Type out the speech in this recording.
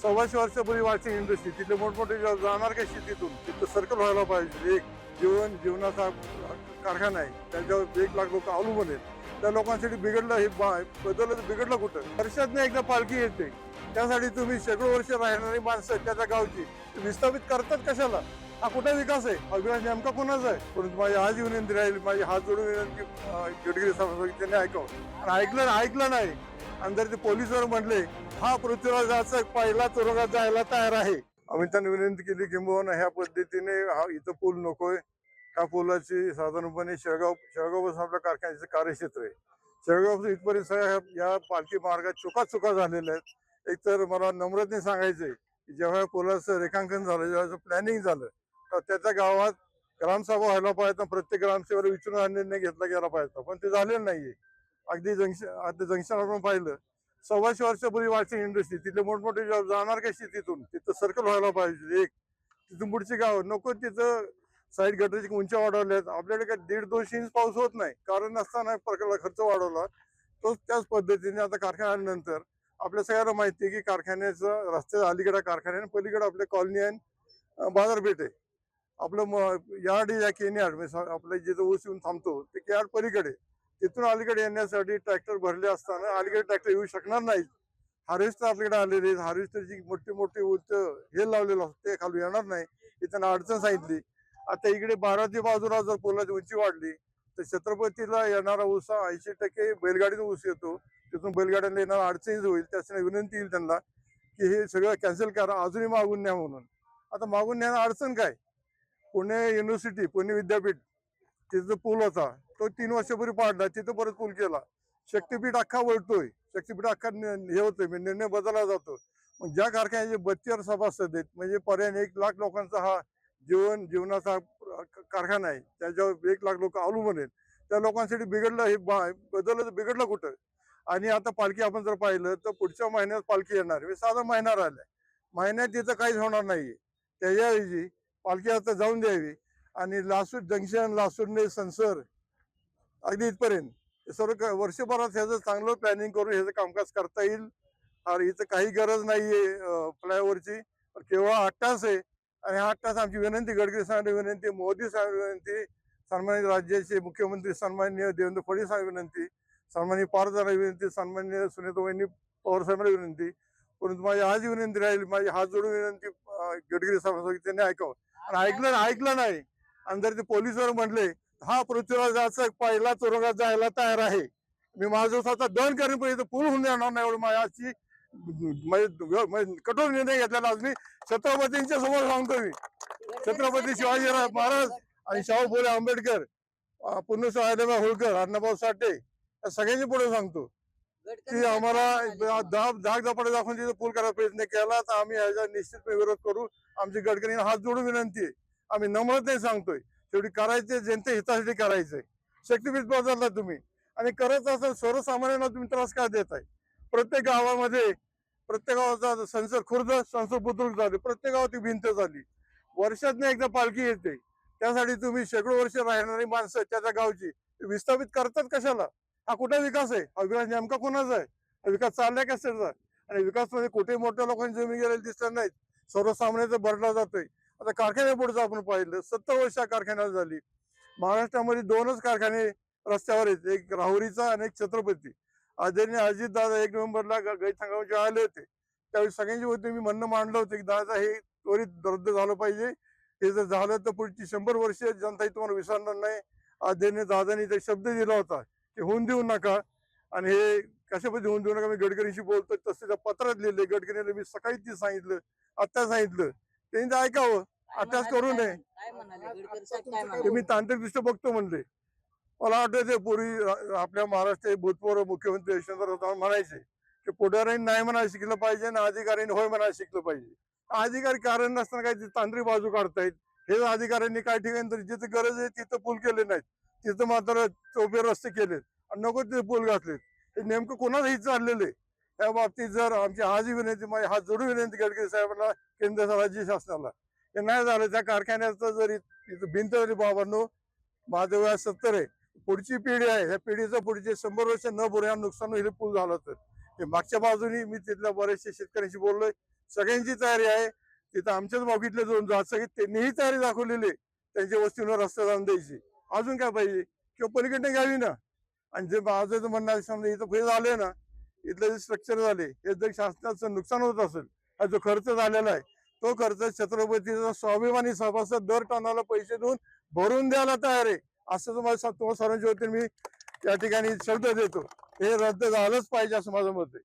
125 वर्षापूर्वी washing industry तिथले मोठमोठे जाणार का शेतीतून तिथं सर्कल व्हायला पाहिजे. एक जीवनाचा कारखाना आहे, त्याच्यावर 1 लाख लोक अवलंबून आहेत. त्या लोकांसाठी बिघडलं हे बदललं तर बिघडलं कुठं? वर्षातनं एकदा पालखी येते, त्यासाठी तुम्ही शेकडो वर्ष राहणारी माणसं त्याच्या गावची विस्थापित करतात कशाला? हा कुठे विकास आहे? हा विकास नेमका कोणाचा आहे? परंतु माझी आज विनंती राहील, माझी हात जोडून विनंती गडकरी साहेबांना त्यांनी ऐकावं. आणि ऐकलं नाही आणि जर ते पोलिसवर म्हणले हा पृथ्वीराजाचा पहिला तुरुंगात जायला तयार आहे, आम्ही त्यांनी विनंती केली किंबहुना ह्या पद्धतीने हा इथं पूल नकोय. ह्या पुलाची साधारणपणे शेळगाव आपल्या कारखान्याचं कार्यक्षेत्र आहे. शेळगाव इथपर्यंत सगळ्या या पालखी मार्गात चुका झालेल्या आहेत. एकतर मला नम्रतेने सांगायचंय की जेव्हा या पुलाचं रेखांकन झालं, जेव्हा प्लॅनिंग झालं, तर त्याच्या गावात ग्रामसभा व्हायला पाहिजे, प्रत्येक ग्रामसेवक विचारून हा निर्णय घेतला गेला पाहिजे, पण ते झालेलं नाहीये. अगदी जंक्शन आपण पाहिलं, 125 वर्षापूर्वी वाशिंग इंडस्ट्री तिथले मोठमोठे जाणार का शेतीतून तिथं सर्कल व्हायला पाहिजे. एक तिथून पुढची गाव नको, तिथं साईड गटरची उंची वाढवल्यात. आपल्याकडे काय 150-200 इंच पाऊस होत नाही, कारण नसताना प्रकारला खर्च वाढवला. त्याच पद्धतीने आता कारखान्यानंतर आपल्या सगळ्यांना माहिती आहे की कारखान्याचं रस्त्याच्या अलीकडे कारखान्या पलीकडे आपले कॉलनी आहे, बाजारपेठ आहे. आपलं यार्ड या केनियार्ड आपलं जिथं ऊस येऊन थांबतो ते यार्ड पलीकडे. तिथून अलीकडे येण्यासाठी ट्रॅक्टर भरले असताना अलीकडे ट्रॅक्टर येऊ शकणार नाही. हार्वेस्टर आपल्याकडे आलेले, हार्वेस्टरची मोठी मोठी उंच हे लावलेलं असतं, ते खाली येणार नाही. ही त्यांना अडचण सांगितली. आता इकडे 12 बाजूला जर पुलाची उंची वाढली तर छत्रपतीला येणारा ऊस 80% बैलगाडीतून ऊस येतो. तिथून बैलगाड्याला येणारा अडचणीच होईल. त्याच्याने विनंती येईल त्यांना की हे सगळं कॅन्सल करा, अजूनही मागून न्या म्हणून. आता मागून न्यायला अडचण काय? पुणे युनिव्हर्सिटी, पुणे विद्यापीठ, तिथं पूल होता, तो 3 वर्षापूर्वी पाडला, तिथं परत पूल केला. शक्तीपीठ अख्खा वळतोय, शक्तीपीठ अख्खा हे होतोय, निर्णय बदलला जातो. मग ज्या कारखान्याचे 32 सभासद आहेत, म्हणजे पर्याय 1 लाख लोकांचा हा जीवनाचा कारखाना आहे, त्याच्यावर 1 लाख लोक अवलंबून आहेत. त्या लोकांसाठी बिघडलं हे बदललं तर बिघडलं कुठं? आणि आता पालखी आपण जर पाहिलं तर पुढच्या महिन्यात पालखी येणार, साधा महिना राहिलाय. महिन्यात तिथं काहीच होणार नाहीये. त्याच्याऐवजी पालखी आता जाऊन द्यावी आणि लासूर जंक्शन, लासूरने संसर अगदी इथपर्यंत सर्व वर्षभरात ह्याचं चांगलं प्लॅनिंग करून ह्याचं कामकाज करता येईल. आणि इथं काही गरज नाहीये फ्लायओव्हरची, केवळ 8 तास आहे. आणि 8 तास आमची विनंती, गडकरी साहेबांना विनंती, मोदी साहेब विनंती, सन्मानित राज्याचे मुख्यमंत्री सन्माननीय देवेंद्र फडणवीस साहेब विनंती, सन्माननीय पारदारा विनंती, सन्माननीय सुनेताबाईंनी पवार साहेबांना विनंती. परंतु माझी आज विनंती राहील, माझी हात जोडून विनंती गडकरी साहेबांना त्यांनी ऐकावं. आणि ऐकलं नाही आणि जर ते पोलिसवर म्हणले हा पृथ्वीराजाचा पहिला तुरुंगात जायला तयार आहे, मी माझा स्वतः दहन करेन, पण इथं पूल होऊन येणार नाही एवढी माझी कठोर निर्णय घेतलेला आज मी छत्रपतींच्या समोर सांगतो. मी छत्रपती शिवाजी महाराज आणि शाहू फुले आंबेडकर, पुण्यश्री अहिल्याबाई होळकर, अण्णाभाऊ साठे या सगळ्यांनी पुढे सांगतो की आम्हाला धाक झपाटे दाखवून तिथे पूल करायचा प्रयत्न केला तर आम्ही ह्याचा निश्चितपणे विरोध करू. आमची गडकरींना हात जोडून विनंती आहे, आम्ही नम्रतेने सांगतोय, शेवटी करायचे जनते हितासाठी करायचंय. शक्तीपीठ बदलला तुम्ही आणि करत असेल सर्वसामान्यांना तुम्ही त्रास का देताय? प्रत्येक गावामध्ये, प्रत्येक गावाचा संसद खुर्द, संसद बुद्रुक झाली, प्रत्येक गावात भिंत झाली. वर्षातनं एकदा पालखी येते, त्यासाठी तुम्ही शेकडो वर्ष राहणारी माणसं त्याच्या गावची विस्थापित करतात कशाला? हा कुठे विकास आहे? हा विकास नेमका कोणाचा आहे? हा विकास चाललाय कशाचा? आणि विकास मध्ये कुठे मोठ्या लोकांची जमीन गेलेली दिसत नाहीत, सर्वसामान्यांचा भरला जातोय. आता कारखान्या पुढचं आपण पाहिलं, 70 वर्ष कारखान्यात झाली. महाराष्ट्रामध्ये 2च कारखाने रस्त्यावर आहेत, एक राहुरीचा आणि एक छत्रपती. आदरणीय अजितदादा 1 नोव्हेंबरला गैरसंगावचे आले होते, त्यावेळी सगळ्यांची वतीने मी म्हणणं मांडलं होतं की दादा हे त्वरित रद्द झालं पाहिजे. हे जर झालं तर पुढची 100 वर्ष जनता तुम्हाला विसरणार नाही. आदरणीय दादानी ते शब्द दिला होता की होऊन देऊ नका. आणि हे कशा पद्धती होऊन देऊ नका, मी गडकरींशी बोलतो तसं त्या पत्रात लिहिले. गडकरीला मी सकाळी ती सांगितलं, आता सांगितलं, त्यांनी ते ऐकावं, अभ्यास करू नये. मी तांत्रिकदृष्ट्या बघतो म्हणले. मला वाटतं ते पूर्वी आपल्या महाराष्ट्राचे भूतपूर्व मुख्यमंत्री यशवंतराव म्हणायचे की पुढाऱ्यांनी नाही म्हणायला शिकलं पाहिजे आणि अधिकाऱ्यांनी होय म्हणायला शिकलं पाहिजे. अधिकारी कारण नसताना काही तांत्रिक बाजू काढतायत. हे अधिकाऱ्यांनी काही ठिकाणी तर जिथे गरज आहे तिथं पूल केले नाहीत, तिथं मात्र चौबे रस्ते केलेत आणि नको ते पूल घातलेत. हे नेमकं कोणाला हित चाललेलं आहे? त्या बाबतीत जर आमची आजही विनंती, माझी हात जोडून विनंती गडकरी साहेबांना, केंद्र राज्य शासनाला, हे नाही झालं त्या कारखान्याचं जरी भिंत जरी बाबांनो, माझं वय 70 आहे, पुढची पिढी आहे, ह्या पिढीचं पुढचे 100 वर्ष न बुऱ्या नुकसान हे पूल झालं तर. हे मागच्या बाजूनी मी तिथल्या बरेचशे शेतकऱ्यांशी बोललोय, सगळ्यांची तयारी आहे. तिथं आमच्याच बाकीतले दोन जात सगळे त्यांनीही तयारी दाखवलेली आहे. त्यांच्या वस्तीवर रस्ता जाऊन द्यायची. अजून काय पाहिजे? किंवा पलीकडे घ्यावी ना. आणि जे माझं म्हणणं आहे, समजा इथं हे झाले ना, इथलं जे स्ट्रक्चर झाले हे जर शासनाचं नुकसान होत असेल, हा जो खर्च झालेला आहे तो खर्च छत्रपतीचा स्वाभिमानी सभासद दर टनाला पैसे देऊन भरून द्यायला तयार आहे. असं तुम्हाला सर्वांच्या वतीने मी या ठिकाणी शब्द देतो. हे रद्द झालंच पाहिजे असं माझं मत आहे.